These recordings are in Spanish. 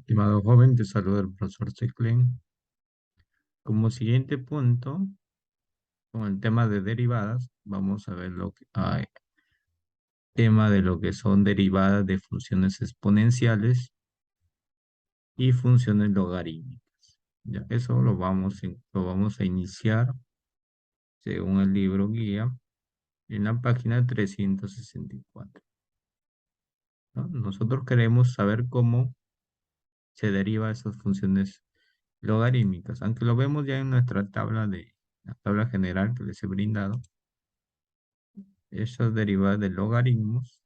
Estimado joven, te saluda el profesor Seclen. Como siguiente punto, con el tema de derivadas, vamos a ver tema de lo que son derivadas de funciones exponenciales y funciones logarítmicas. Ya, eso lo vamos a iniciar según el libro guía en la página 364. ¿No? Nosotros queremos saber cómo se deriva esas funciones logarítmicas, aunque lo vemos ya en nuestra la tabla general que les he brindado. Esas derivadas de logaritmos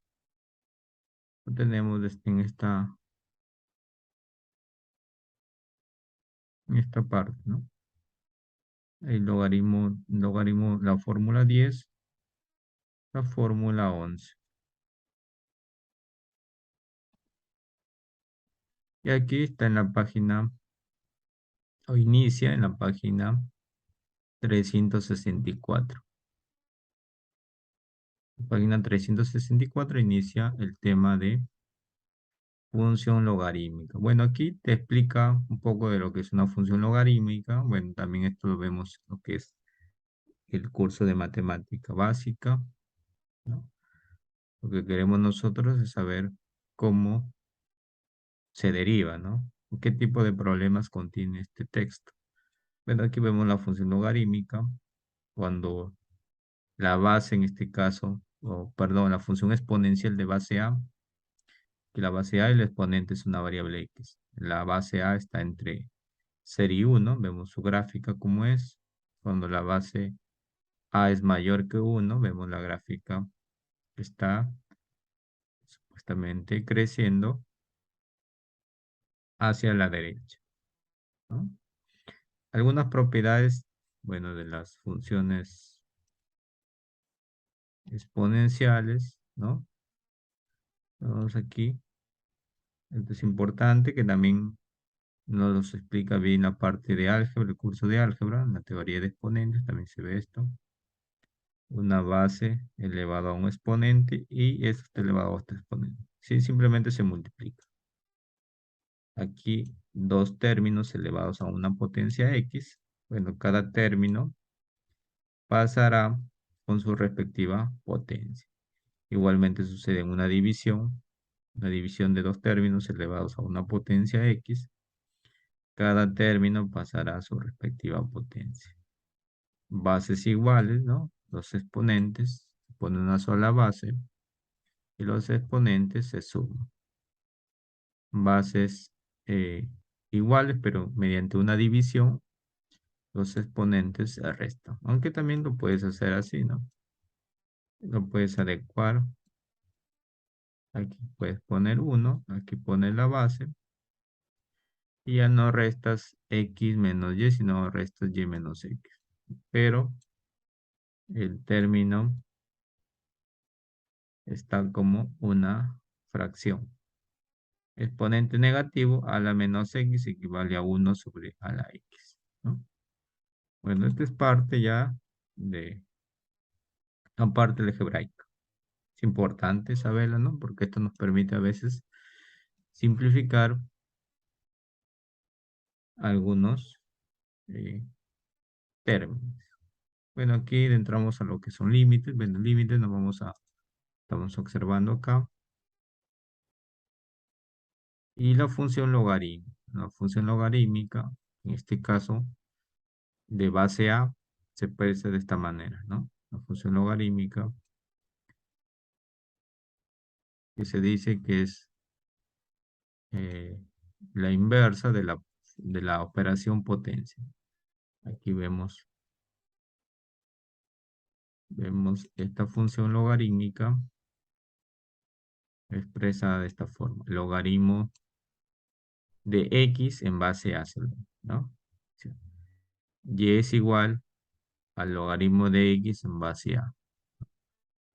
lo tenemos en esta parte, ¿no? El logaritmo, la fórmula 10, la fórmula 11. Y aquí está en la página, o inicia en la página 364. La página 364 inicia el tema de función logarítmica. Bueno, aquí te explica un poco de lo que es una función logarítmica. Bueno, también esto lo vemos en lo que es el curso de matemática básica, ¿no? Lo que queremos nosotros es saber cómo se deriva, ¿no? ¿Qué tipo de problemas contiene este texto? Bueno, aquí vemos la función logarítmica, cuando la base en este caso, o perdón, la función exponencial de base A, que la base A y el exponente es una variable X. La base A está entre 0 y 1, vemos su gráfica como es. Cuando la base A es mayor que 1, vemos la gráfica que está supuestamente creciendo hacia la derecha, ¿no? Algunas propiedades, bueno, de las funciones exponenciales, ¿no? Vamos aquí. Esto es importante que también nos explica bien la parte de álgebra, el curso de álgebra, en la teoría de exponentes, también se ve esto. Una base elevada a un exponente y eso está elevado a otro exponente. Sí, simplemente se multiplica. Aquí dos términos elevados a una potencia X. Bueno, cada término pasará con su respectiva potencia. Igualmente sucede en una división de dos términos elevados a una potencia X. Cada término pasará a su respectiva potencia. Bases iguales, ¿no? Los exponentes ponen una sola base y los exponentes se suman. Bases iguales, pero mediante una división, los exponentes se restan. Aunque también lo puedes hacer así, ¿no? Lo puedes adecuar. Aquí puedes poner 1, aquí pones la base. Y ya no restas x menos y, sino restas y menos x. Pero el término está como una fracción. Exponente negativo a la menos x equivale a 1 sobre a la x, ¿no? Bueno, esta es parte ya de la parte algebraica. Es importante saberla, ¿no? Porque esto nos permite a veces simplificar algunos eh, términos. Bueno, aquí entramos a lo que son límites. Bueno, límites estamos observando acá. Y la función logarítmica. La función logarítmica, en este caso, de base A, se expresa de esta manera, ¿no? La función logarítmica, que se dice que es eh, la inversa de la operación potencia. Aquí vemos esta función logarítmica expresada de esta forma. Logaritmo de x en base a, ¿no? Y es igual al logaritmo de x en base a.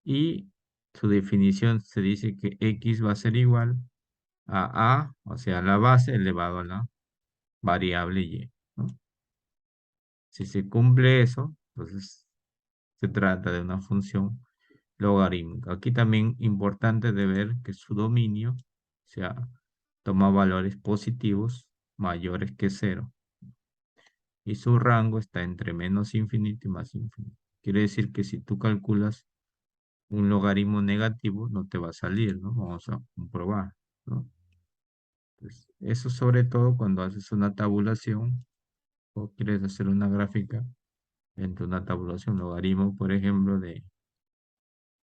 Y su definición se dice que x va a ser igual a, o sea, la base elevado a la variable y, ¿no? Si se cumple eso, entonces se trata de una función logarítmica. Aquí también importante de ver que su dominio, o sea, toma valores positivos mayores que cero y su rango está entre menos infinito y más infinito. Quiere decir que si tú calculas un logaritmo negativo, no te va a salir, ¿no? Vamos a comprobar, ¿no? Pues, eso sobre todo cuando haces una tabulación o quieres hacer una gráfica entre una tabulación, logaritmo, por ejemplo, de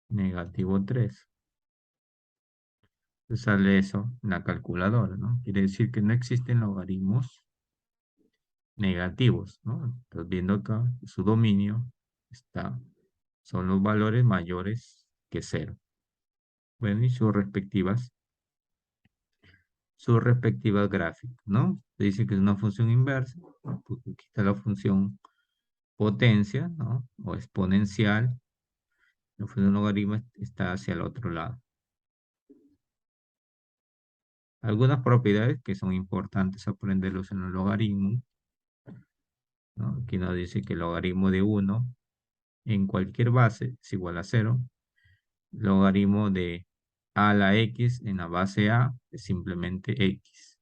-3. Te sale eso en la calculadora, ¿no? Quiere decir que no existen logaritmos negativos, ¿no? Estás viendo acá, su dominio está, son los valores mayores que cero. Bueno, y sus respectivas gráficas, ¿no? Te dice que es una función inversa, ¿no? Pues aquí está la función potencia, ¿no? O exponencial. La función logaritmo está hacia el otro lado. Algunas propiedades que son importantes aprenderlos en el logaritmo, ¿no? Aquí nos dice que el logaritmo de 1 en cualquier base es igual a 0. Logaritmo de a a la x en la base a es simplemente x.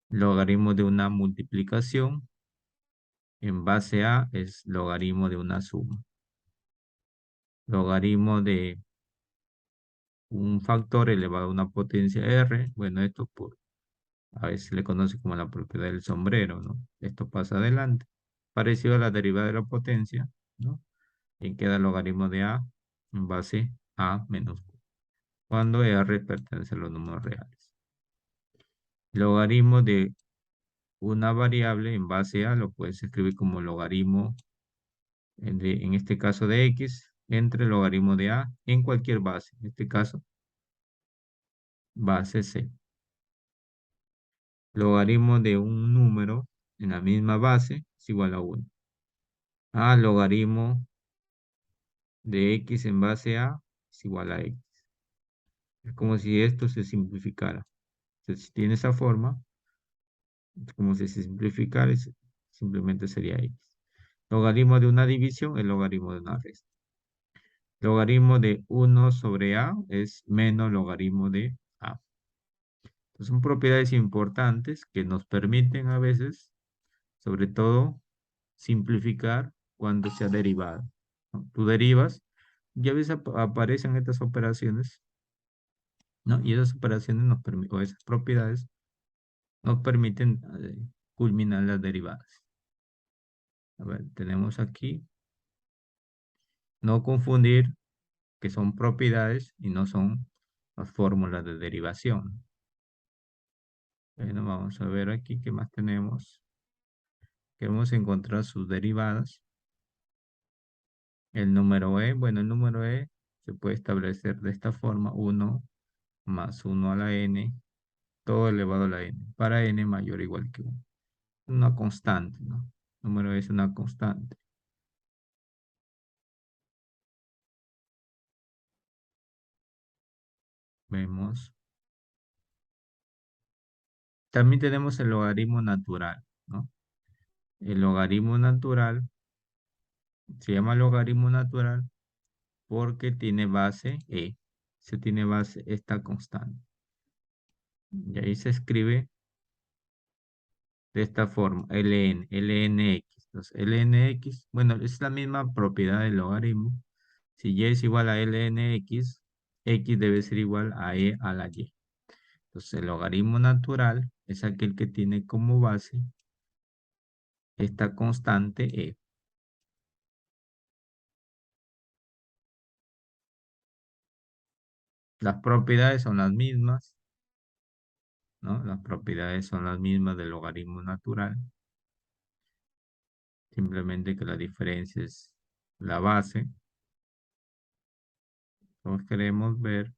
Logaritmo de una multiplicación en base a es logaritmo de una suma. Logaritmo de un factor elevado a una potencia r, bueno, a veces se le conoce como la propiedad del sombrero, ¿no? Esto pasa adelante. Parecido a la derivada de la potencia, ¿no? Y queda el logaritmo de a en base a menos q, cuando r pertenece a los números reales. Logaritmo de una variable en base a lo puedes escribir como logaritmo, en este caso de x, entre logaritmo de a en cualquier base. En este caso, base c. Logaritmo de un número en la misma base es igual a 1. Logaritmo de x en base a es igual a x. Es como si esto se simplificara. Entonces, si tiene esa forma, es como si se simplificara, simplemente sería x. Logaritmo de una división es logaritmo de una resta. Logaritmo de 1 sobre a es menos logaritmo de a. Entonces, son propiedades importantes que nos permiten a veces, sobre todo, simplificar cuando sea derivada, ¿no? Tú derivas y a veces aparecen estas operaciones, ¿no? Y esas operaciones o esas propiedades nos permiten culminar las derivadas. A ver, tenemos aquí, no confundir que son propiedades y no son las fórmulas de derivación. Bueno, vamos a ver aquí qué más tenemos. Queremos encontrar sus derivadas. El número e, bueno, el número e se puede establecer de esta forma: 1 más 1 a la n, todo elevado a la n, para n mayor o igual que 1. Una constante, ¿no? El número es una constante. Vemos. También tenemos el logaritmo natural, ¿no? El logaritmo natural se llama logaritmo natural porque tiene base e. Se tiene base esta constante. Y ahí se escribe de esta forma: lnx. Entonces, lnx, bueno, es la misma propiedad del logaritmo. Si y es igual a lnx, x debe ser igual a e a la y. Entonces, el logaritmo natural es aquel que tiene como base esta constante e. Las propiedades son las mismas, ¿no? Las propiedades son las mismas del logaritmo natural. Simplemente que la diferencia es la base. Entonces queremos ver,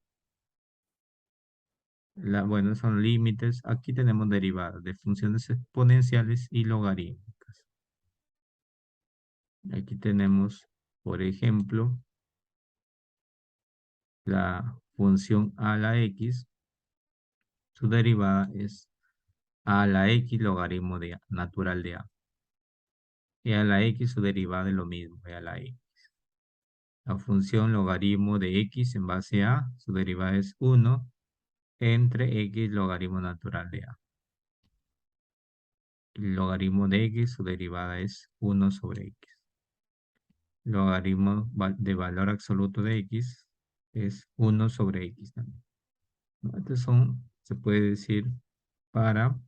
bueno, son límites. Aquí tenemos derivadas de funciones exponenciales y logarítmicas. Aquí tenemos, por ejemplo, la función a la x. Su derivada es a la x logaritmo natural de a. Y a la x su derivada es lo mismo, a la x. La función logaritmo de x en base a, su derivada es 1. entre x logaritmo natural de a. El logaritmo de x, su derivada es 1/x. Logaritmo de valor absoluto de x es 1/x también, ¿no? Estos son, se puede decir, para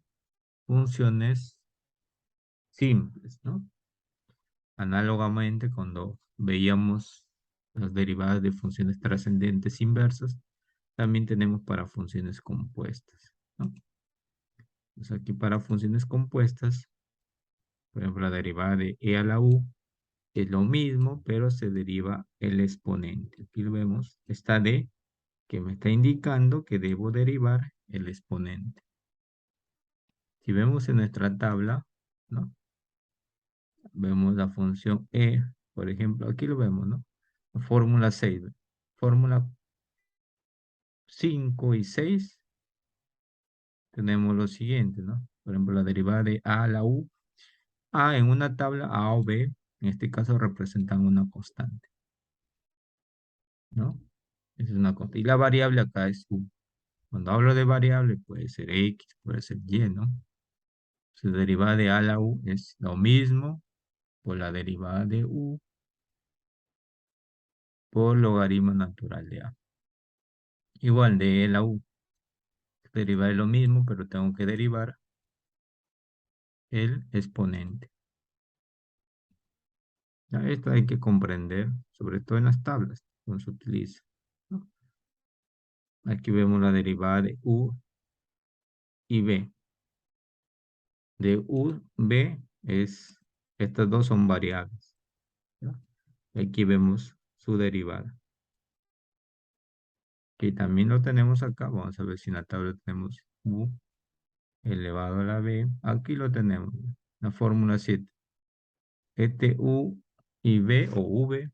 funciones simples, ¿no? Análogamente, cuando veíamos las derivadas de funciones trascendentes inversas, también tenemos para funciones compuestas, ¿no? Entonces aquí para funciones compuestas, por ejemplo, la derivada de e a la u es lo mismo, pero se deriva el exponente. Aquí lo vemos, esta d que me está indicando que debo derivar el exponente. Si vemos en nuestra tabla, ¿no? Vemos la función e, por ejemplo, aquí lo vemos, ¿no? Fórmula 6, fórmula 5 y 6 tenemos lo siguiente, ¿no? Por ejemplo, la derivada de a a la u. A en una tabla A o B, en este caso representan una constante, ¿no? Esa es una constante. Y la variable acá es u. Cuando hablo de variable puede ser x, puede ser y, ¿no? Su derivada de a a la u es lo mismo por la derivada de u por logaritmo natural de a. Igual de e a la u. Derivar es lo mismo, pero tengo que derivar el exponente. Ya, esto hay que comprender, sobre todo en las tablas, cuando se utiliza, ¿no? Aquí vemos la derivada de u y b. De u, b estas dos son variables, ¿ya? Aquí vemos su derivada. Que también lo tenemos acá. Vamos a ver si en la tabla tenemos u elevado a la b. Aquí lo tenemos. La fórmula 7. Este u y b o v,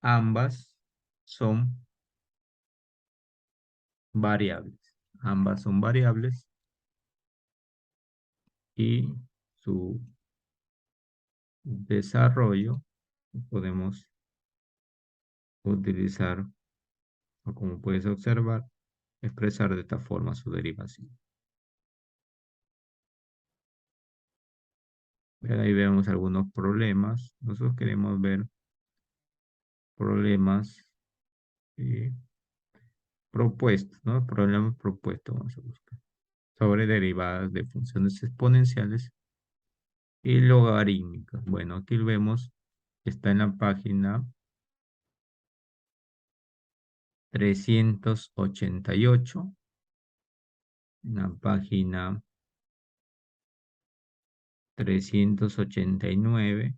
ambas son variables. Ambas son variables y su desarrollo podemos utilizar, o como puedes observar, expresar de esta forma su derivación. Pero ahí vemos algunos problemas. Nosotros queremos ver problemas eh, propuestos, ¿no? Problemas propuestos vamos a buscar. Sobre derivadas de funciones exponenciales y logarítmicas. Bueno, aquí lo vemos, está en la página 388, en la página 389,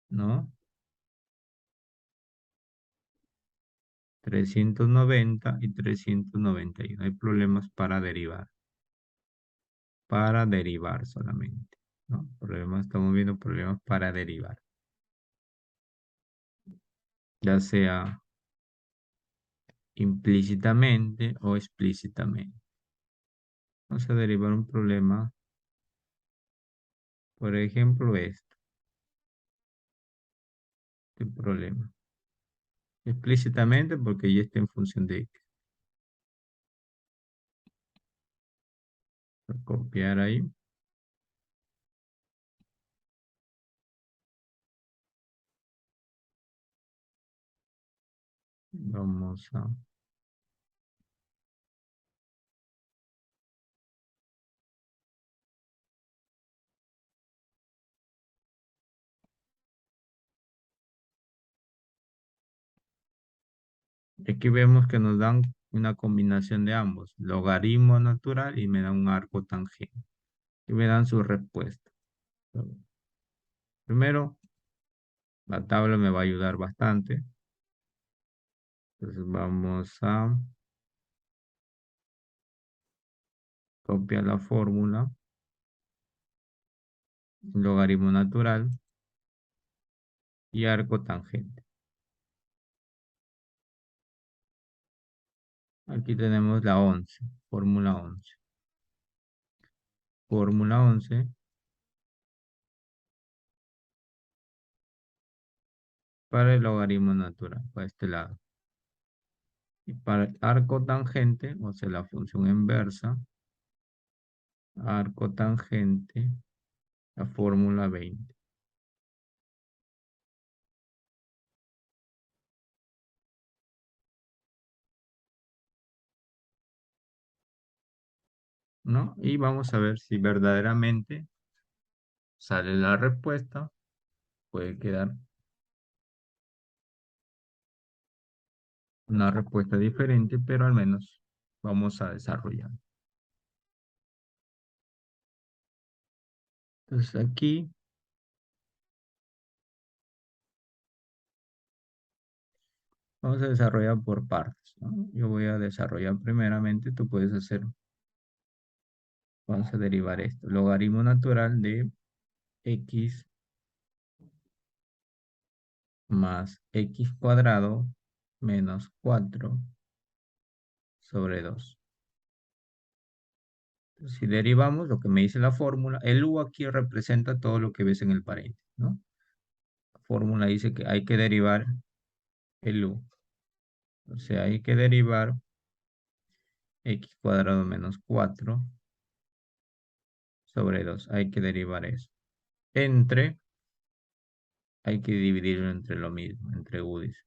¿no? 390 y 391. Hay problemas para derivar solamente, ¿no? Problemas, estamos viendo problemas para derivar, ya sea implícitamente o explícitamente. Vamos a derivar un problema, por ejemplo, este problema. Explícitamente porque ya está en función de x. Voy a copiar ahí. Vamos a... Aquí vemos que nos dan una combinación de ambos, logaritmo natural y me dan un arco tangente. Y me dan su respuesta. Primero, la tabla me va a ayudar bastante. Entonces vamos a copiar la fórmula, logaritmo natural y arco tangente. Aquí tenemos la 11, fórmula 11. Fórmula 11 para el logaritmo natural, para este lado. Y para el arco tangente, o sea, la función inversa, arco tangente, la fórmula 20, ¿no? Y vamos a ver si verdaderamente sale la respuesta. Puede quedar una respuesta diferente, pero al menos vamos a desarrollar. Entonces aquí vamos a desarrollar por partes, ¿no? Yo voy a desarrollar primeramente, tú puedes hacer, vamos a derivar esto, logaritmo natural de x más x cuadrado menos 4 sobre 2. Si derivamos lo que me dice la fórmula, el u aquí representa todo lo que ves en el paréntesis, ¿no? La fórmula dice que hay que derivar el u. O sea, hay que derivar x cuadrado menos 4 sobre 2. Hay que derivar eso. Entre, hay que dividirlo entre lo mismo, entre u, dice.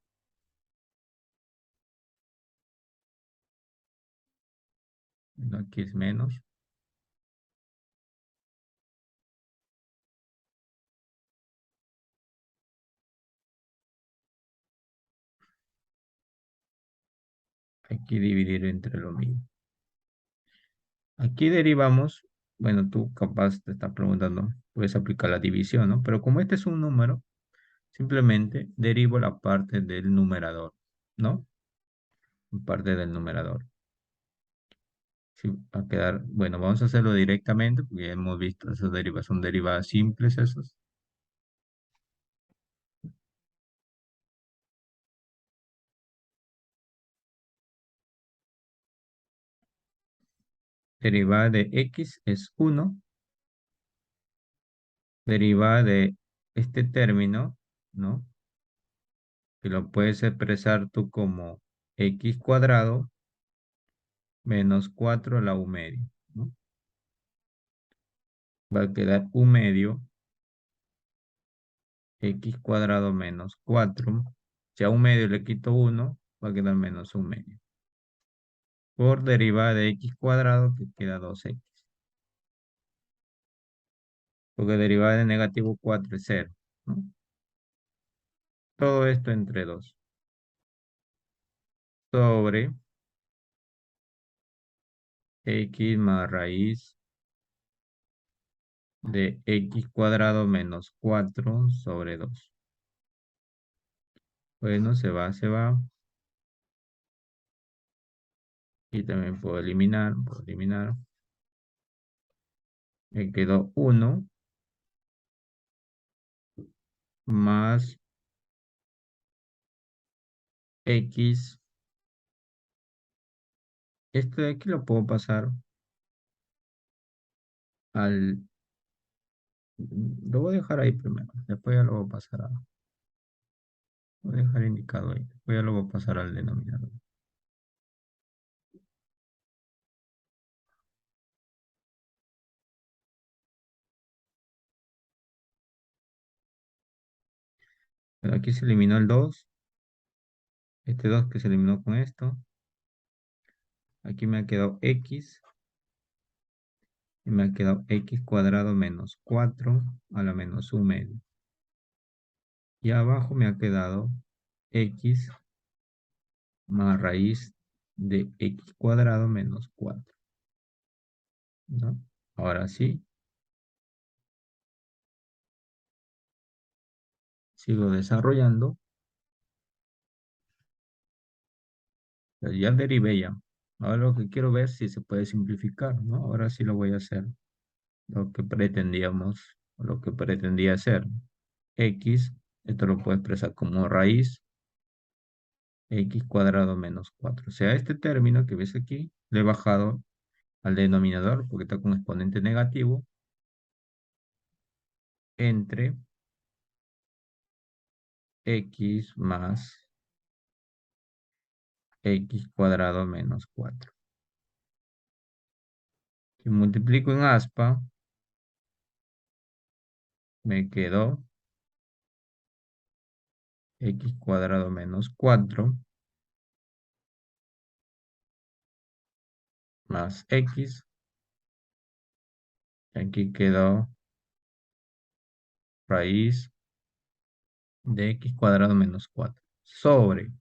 Bueno, aquí es menos. Hay que dividir entre lo mismo. Aquí derivamos, bueno, tú capaz te estás preguntando, puedes aplicar la división, ¿no? Pero como este es un número, simplemente derivo la parte del numerador, ¿no? Parte del numerador. Sí, va a quedar, bueno, vamos a hacerlo directamente porque ya hemos visto esas derivadas, son derivadas simples esas. Derivada de x es 1, derivada de este término, ¿no? Que lo puedes expresar tú como x cuadrado menos 4 a la u medio, ¿no? Va a quedar u medio x cuadrado menos 4. Si a un medio le quito 1, va a quedar menos un medio. Por derivada de x cuadrado, que queda 2x. Porque derivada de negativo 4 es 0, ¿no? Todo esto entre 2. Sobre x más raíz de x cuadrado menos 4 sobre 2. Bueno, se va, se va. Y también puedo eliminar, puedo eliminar. Me quedó 1 más x. Este de aquí lo puedo pasar al... Lo voy a dejar ahí primero. Después ya lo voy a pasar a... Voy a dejar indicado ahí. Después ya lo voy a pasar al denominador. Pero aquí se eliminó el 2. Este 2 que se eliminó con esto. Aquí me ha quedado x. Y me ha quedado x cuadrado menos 4 a la menos un medio. Y abajo me ha quedado x más raíz de x cuadrado menos 4, ¿no? Ahora sí, sigo desarrollando. Ya derivé ya. Ahora lo que quiero ver si se puede simplificar, ¿no? Ahora sí lo voy a hacer. Lo que pretendíamos, lo que pretendía hacer. X, esto lo puedo expresar como raíz x cuadrado menos 4. O sea, este término que ves aquí, le he bajado al denominador porque está con exponente negativo entre x más x cuadrado menos 4. Si multiplico en aspa, me quedó x cuadrado menos 4 más x. Aquí quedó raíz de x cuadrado menos 4 sobre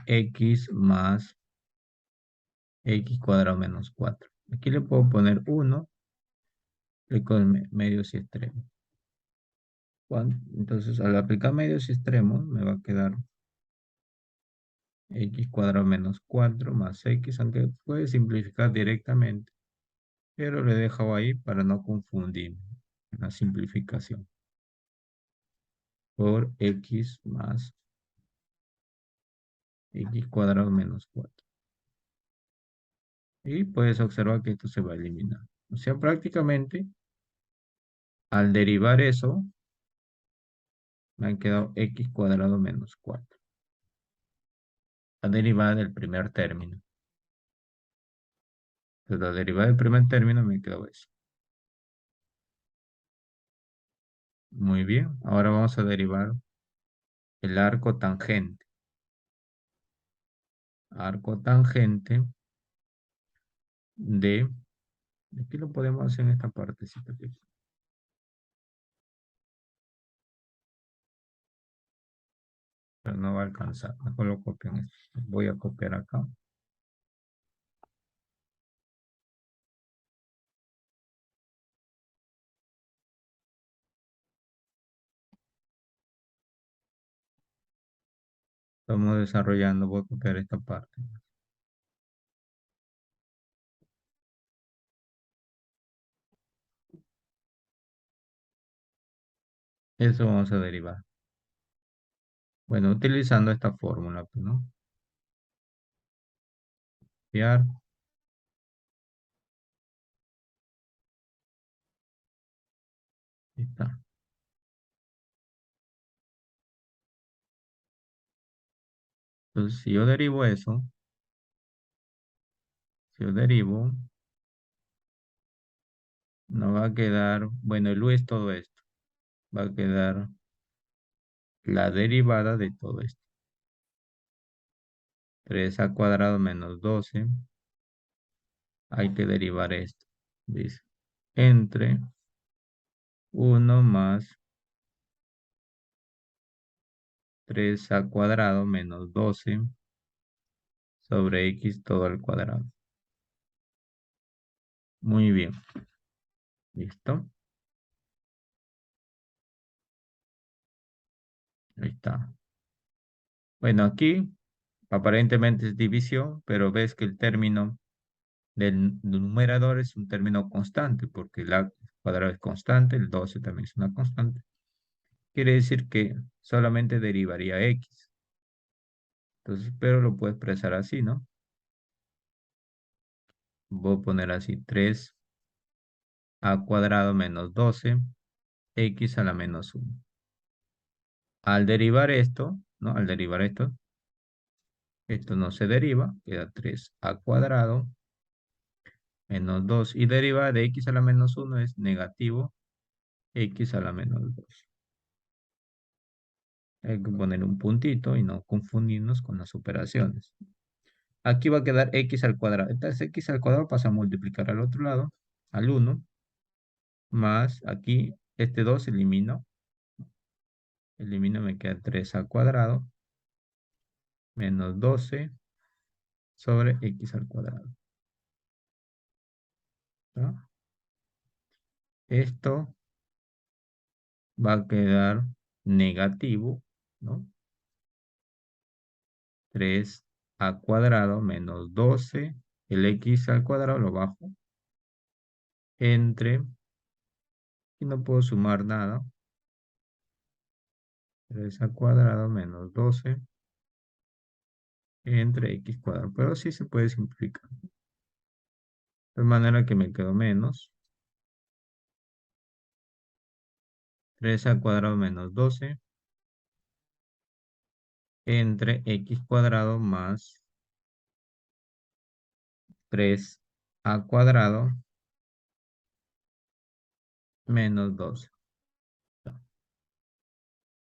x más x cuadrado menos 4. Aquí le puedo poner 1 y con medios y extremos. Entonces, al aplicar medios y extremos, me va a quedar x cuadrado menos 4 más x, aunque puede simplificar directamente, pero le he dejado ahí para no confundir la simplificación por x más x cuadrado menos 4. Y puedes observar que esto se va a eliminar. O sea, prácticamente, al derivar eso, me han quedado x cuadrado menos 4. La derivada del primer término. Entonces, la derivada del primer término me quedó eso. Muy bien. Ahora vamos a derivar el arco tangente. Arco tangente de... Aquí lo podemos hacer en esta partecita aquí. Pero no va a alcanzar. Mejor lo copio en esto. Voy a copiar acá. Estamos desarrollando. Voy a copiar esta parte. Eso vamos a derivar. Bueno, utilizando esta fórmula, pues, ¿no? Copiar. Ahí está. Entonces, si yo derivo eso, si yo derivo, nos va a quedar, bueno, el u es todo esto. Va a quedar la derivada de todo esto. 3 al cuadrado menos 12. Hay que derivar esto. Dice, entre 1 más 3 al cuadrado menos 12 sobre x todo al cuadrado. Muy bien. ¿Listo? Ahí está. Bueno, aquí aparentemente es división, pero ves que el término del numerador es un término constante, porque el a cuadrado es constante, el 12 también es una constante. Quiere decir que solamente derivaría x. Entonces, pero lo puedo expresar así, ¿no? Voy a poner así 3 a cuadrado menos 12 x a la menos 1. Al derivar esto, ¿no? Al derivar esto no se deriva, queda 3 a cuadrado menos 2. Y deriva de x a la menos 1 es negativo x a la menos 2. Hay que poner un puntito y no confundirnos con las operaciones. Aquí va a quedar x al cuadrado. Entonces x al cuadrado pasa a multiplicar al otro lado, al 1, más aquí este 2 elimino. Elimino, me queda 3 al cuadrado menos 12 sobre x al cuadrado. ¿No? Esto va a quedar negativo, ¿no? 3 al cuadrado menos 12, el x al cuadrado lo bajo, entre, y no puedo sumar nada, 3 al cuadrado menos 12 entre x cuadrado, pero sí se puede simplificar. De manera que me quedo menos 3 al cuadrado menos 12 entre x cuadrado más 3a cuadrado menos 12.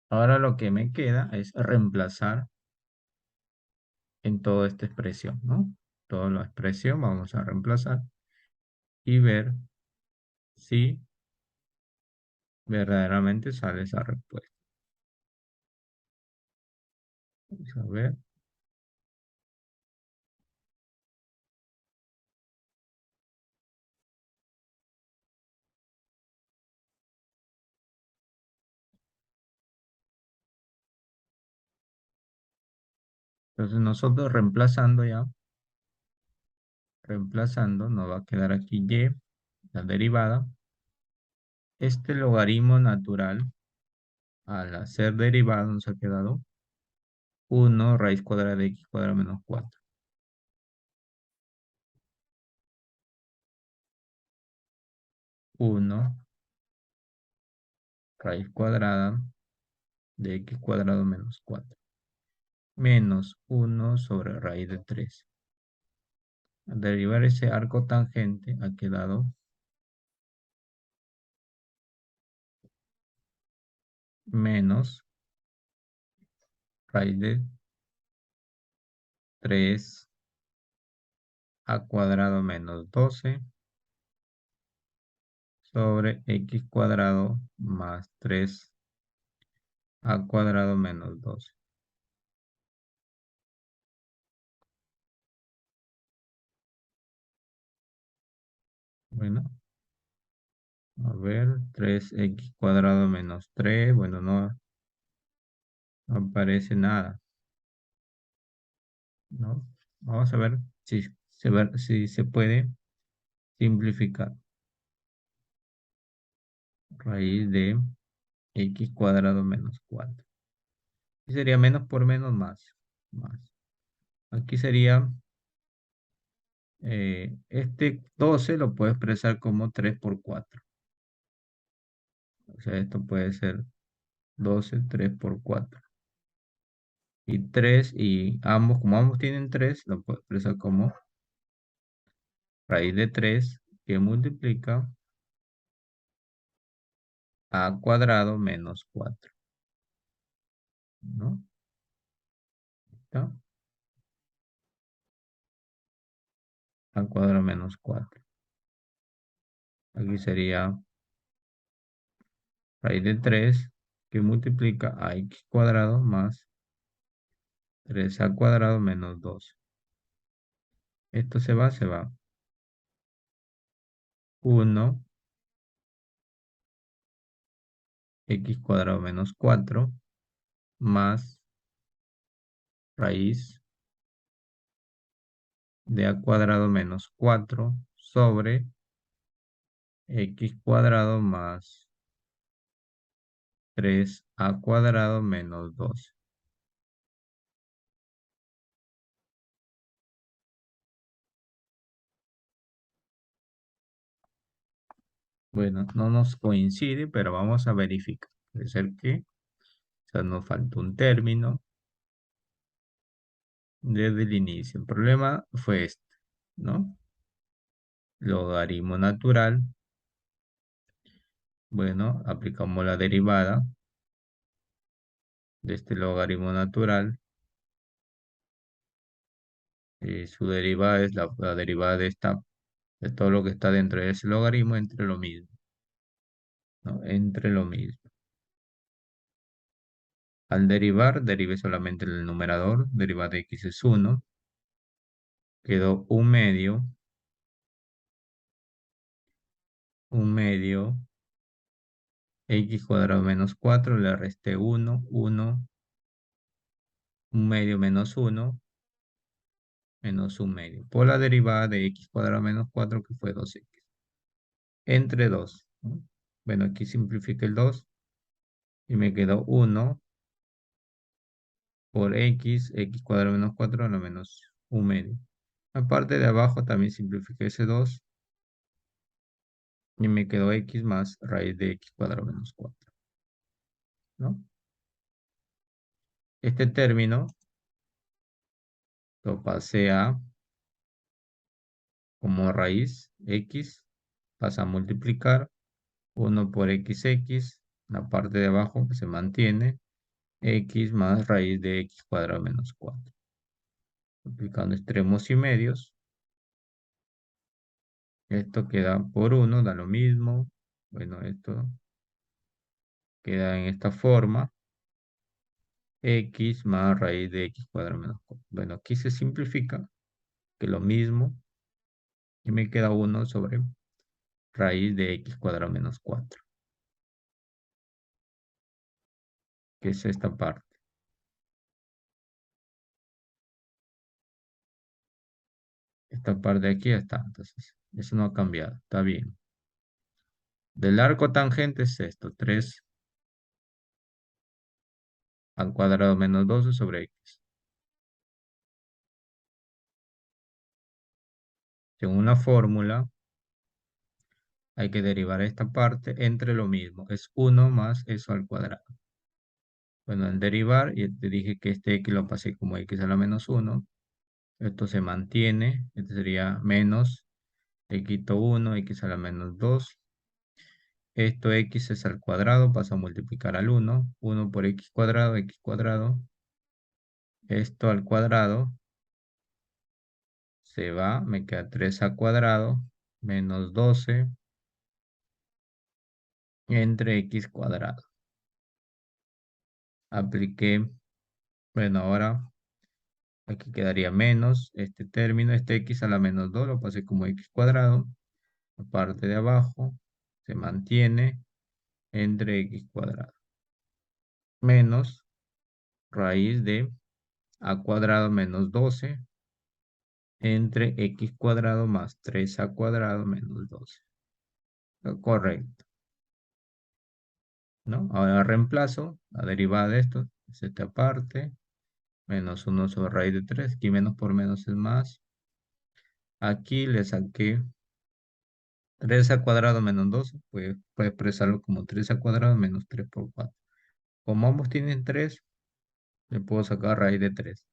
Ahora lo que me queda es reemplazar en toda esta expresión, ¿no? Toda la expresión vamos a reemplazar y ver si verdaderamente sale esa respuesta. Vamos a ver. Entonces nosotros reemplazando, nos va a quedar aquí y, la derivada. Este logaritmo natural, al hacer derivada, nos ha quedado 1 raíz cuadrada de x cuadrado menos 4. 1 raíz cuadrada de x cuadrado menos 4. Menos 1 sobre raíz de 3. Al derivar ese arco tangente ha quedado menos raíz de 3 a cuadrado menos 12 sobre x cuadrado más 3 a cuadrado menos 12. Bueno, a ver, 3x cuadrado menos 3. Bueno, no aparece nada, ¿no? Vamos a ver si se puede simplificar. Raíz de x cuadrado menos 4. Aquí sería menos por menos más. Aquí sería, este 12 lo puedo expresar como 3 por 4. O sea, esto puede ser 12, 3 por 4. Y 3, y ambos, como ambos tienen 3, lo puedo expresar como raíz de 3 que multiplica a cuadrado menos 4, ¿no? ¿Está? A cuadrado menos 4. Aquí sería raíz de 3 que multiplica a x cuadrado más 3 al cuadrado menos 2. Esto se va. 1 x cuadrado menos 4 más raíz de a cuadrado menos 4 sobre x cuadrado más 3a cuadrado menos 2. Bueno, no nos coincide, pero vamos a verificar. Puede ser que, o sea, nos falta un término desde el inicio. El problema fue este, ¿no? Logaritmo natural. Bueno, aplicamos la derivada de este logaritmo natural. Su derivada es la derivada de todo lo que está dentro de ese logaritmo entre lo mismo, ¿no? Entre lo mismo. Al derivar, derive solamente el numerador. Derivada de x es 1. Quedó un medio, x cuadrado menos 4. Le resté 1, un medio menos 1, menos un medio. Por la derivada de x cuadrado menos 4, que fue 2x. Entre 2, ¿no? Bueno, aquí simplifica el 2 y me quedó 1 por x cuadrado menos 4, no menos un medio. La parte de abajo también simplifiqué ese 2 y me quedó x más raíz de x cuadrado menos 4, ¿no? Este término lo pasé a como raíz x, pasa a multiplicar 1 por xx, la parte de abajo que se mantiene, x más raíz de x cuadrado menos 4. Multiplicando extremos y medios, esto queda por 1, da lo mismo. Bueno, esto queda en esta forma, x más raíz de x cuadrado menos 4. Bueno, aquí se simplifica, que lo mismo, y me queda 1 sobre raíz de x cuadrado menos 4, que es esta parte. Esta parte de aquí ya está, entonces eso no ha cambiado, está bien. Del arco tangente es esto, 3 al cuadrado menos 12 sobre x. Según una fórmula, hay que derivar esta parte entre lo mismo, es 1 más eso al cuadrado. Bueno, al derivar, y te dije que este x lo pasé como x a la menos 1, esto se mantiene, este sería menos, le quito 1, x a la menos 2. Esto x es al cuadrado, pasa a multiplicar al 1. 1 por x cuadrado, x cuadrado. Esto al cuadrado se va, me queda 3 al cuadrado menos 12 entre x cuadrado. Apliqué, bueno, ahora aquí quedaría menos este término, este x a la menos 2 lo pasé como x cuadrado. La parte de abajo se mantiene entre x cuadrado menos raíz de a cuadrado menos 12 entre x cuadrado más 3a cuadrado menos 12. Correcto, ¿no? Ahora reemplazo la derivada de esto, es esta parte, menos 1 sobre raíz de 3, aquí menos por menos es más. Aquí le saqué 3a cuadrado menos 12, puede expresarlo como 3a cuadrado menos 3 por 4. Como ambos tienen 3, le puedo sacar raíz de 3.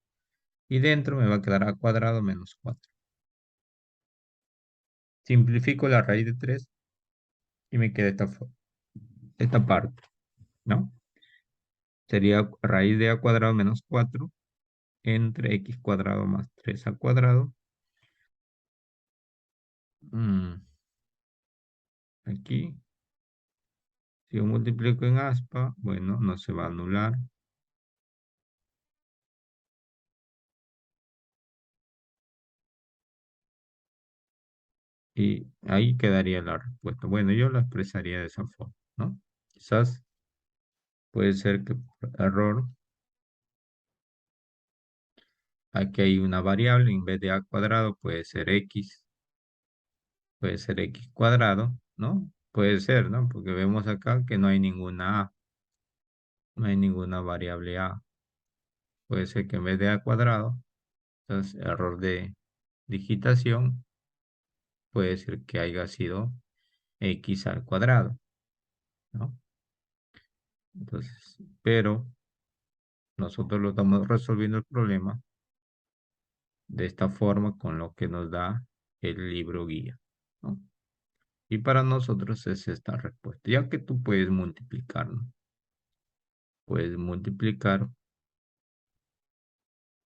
Y dentro me va a quedar a cuadrado menos 4. Simplifico la raíz de 3 y me queda esta parte, ¿no? Sería raíz de a cuadrado menos 4 entre x cuadrado más 3a cuadrado. Aquí, si yo multiplico en aspa, bueno, no se va a anular. Y ahí quedaría la respuesta. Bueno, yo la expresaría de esa forma, ¿no? Quizás puede ser que por error, aquí hay una variable, en vez de a cuadrado puede ser x cuadrado, ¿no? Puede ser, ¿no? Porque vemos acá que no hay ninguna a, no hay ninguna variable a. Puede ser que en vez de a cuadrado, entonces error de digitación, puede ser que haya sido x al cuadrado, ¿no? Entonces, pero nosotros lo estamos resolviendo el problema de esta forma con lo que nos da el libro guía, ¿no? Y para nosotros es esta respuesta, ya que tú puedes multiplicar, ¿no? Puedes multiplicar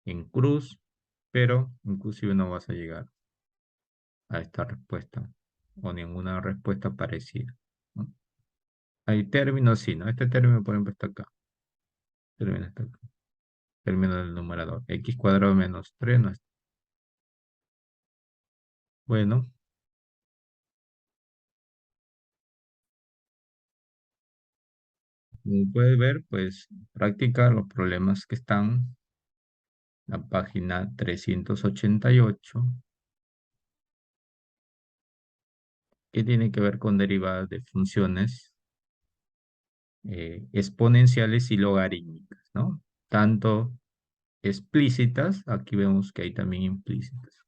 en cruz, pero inclusive no vas a llegar a esta respuesta o ninguna respuesta parecida, ¿no? Hay términos, sí, ¿no? Este término, por ejemplo, está acá. Término está acá. Término del numerador. X cuadrado menos 3 no está. Bueno, como puedes ver, pues practica los problemas que están en la página 388, que tiene que ver con derivadas de funciones exponenciales y logarítmicas, ¿no? Tanto explícitas, aquí vemos que hay también implícitas.